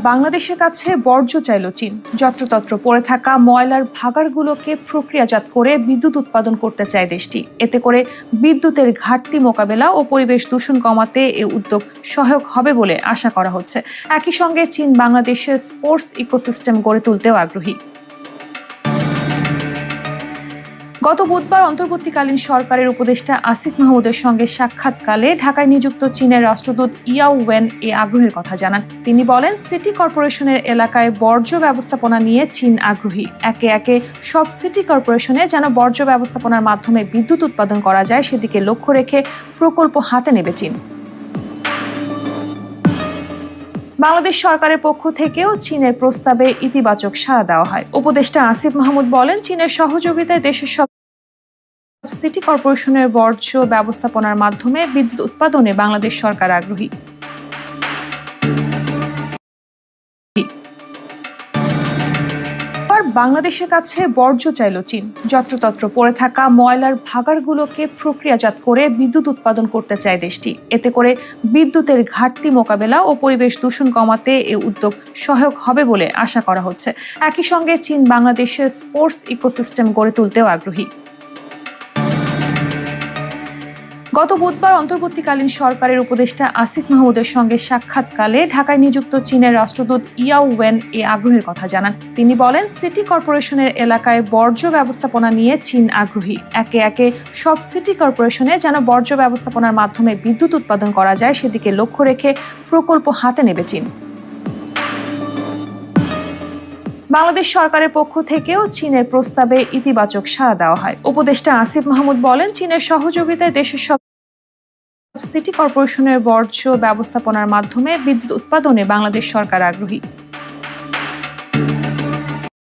বাংলাদেশের কাছে বর্জ্য চাইল চীন। যত্রতত্র পড়ে থাকা ময়লার ভাগাড়গুলোকে প্রক্রিয়াজাত করে বিদ্যুৎ উৎপাদন করতে চায় দেশটি। এতে করে বিদ্যুতের ঘাটতি মোকাবেলা ও পরিবেশ দূষণ কমাতে এ উদ্যোগ সহায়ক হবে বলে আশা করা হচ্ছে। একই সঙ্গে চীন বাংলাদেশের স্পোর্টস ইকোসিস্টেম গড়ে তুলতেও আগ্রহী। গত বুধবার অন্তর্বর্তীকালীন সরকারের উপদেষ্টা আসিফ মাহমুদের সঙ্গে সাক্ষাৎকালে ঢাকায় নিযুক্ত চীনের রাষ্ট্রদূত ইয়াও ওয়েন এ আগ্রহের কথা জানান। তিনি বলেন, সিটি কর্পোরেশনের এলাকায় বর্জ্য ব্যবস্থাপনা নিয়ে চীন আগ্রহী। একে একে সব সিটি কর্পোরেশনে যেন বর্জ্য ব্যবস্থাপনার মাধ্যমে বিদ্যুৎ উৎপাদন করা যায় সেদিকে লক্ষ্য রেখে প্রকল্প হাতে নেবে চীন। বাংলাদেশ সরকারের পক্ষ থেকেও চীনের প্রস্তাবে ইতিবাচক সাড়া দেওয়া হয়। উপদেষ্টা আসিফ মাহমুদ বলেন, চীনের সহযোগিতায় দেশের সব সিটি কর্পোরেশনের বর্জ্য ব্যবস্থাপনার মাধ্যমে বিদ্যুৎ উৎপাদনে বাংলাদেশ সরকার আগ্রহী। বাংলাদেশের কাছে বর্জ্য চাইল চীন। যত্রতত্র পড়ে থাকা ময়লার ভাগাড়গুলোকে প্রক্রিয়াজাত করে বিদ্যুৎ উৎপাদন করতে চায় দেশটি। এতে করে বিদ্যুতের ঘাটতি মোকাবেলা ও পরিবেশ দূষণ কমাতে এ উদ্যোগ সহায়ক হবে বলে আশা করা হচ্ছে। একই সঙ্গে চীন বাংলাদেশের স্পোর্টস ইকোসিস্টেম গড়ে তুলতেও আগ্রহী। গত বুধবার অন্তর্বর্তীকালীন সরকারের উপদেষ্টা আসিফ মাহমুদের সঙ্গে সাক্ষাৎকালে ঢাকায় নিযুক্ত চীনের রাষ্ট্রদূত ইয়াও ওয়েন এ আগ্রহের কথা জানান। তিনি বলেন, সিটি কর্পোরেশনের এলাকায় বর্জ্য ব্যবস্থাপনা নিয়ে চীন আগ্রহী। একে একে সব সিটি কর্পোরেশনে যেন বর্জ্য ব্যবস্থাপনার মাধ্যমে বিদ্যুৎ উৎপাদন করা যায় সেদিকে লক্ষ্য রেখে প্রকল্প হাতে নেবে চীন। বাংলাদেশ সরকারের পক্ষ থেকেও চীনের প্রস্তাবে ইতিবাচক সাড়া দেওয়া হয়। উপদেষ্টা আসিফ মাহমুদ বলেন, চীনের সহযোগিতায় দেশের সব সিটি কর্পোরেশনের বর্জ্য ব্যবস্থাপনার মাধ্যমে বিদ্যুৎ উৎপাদনে বাংলাদেশ সরকার আগ্রহী।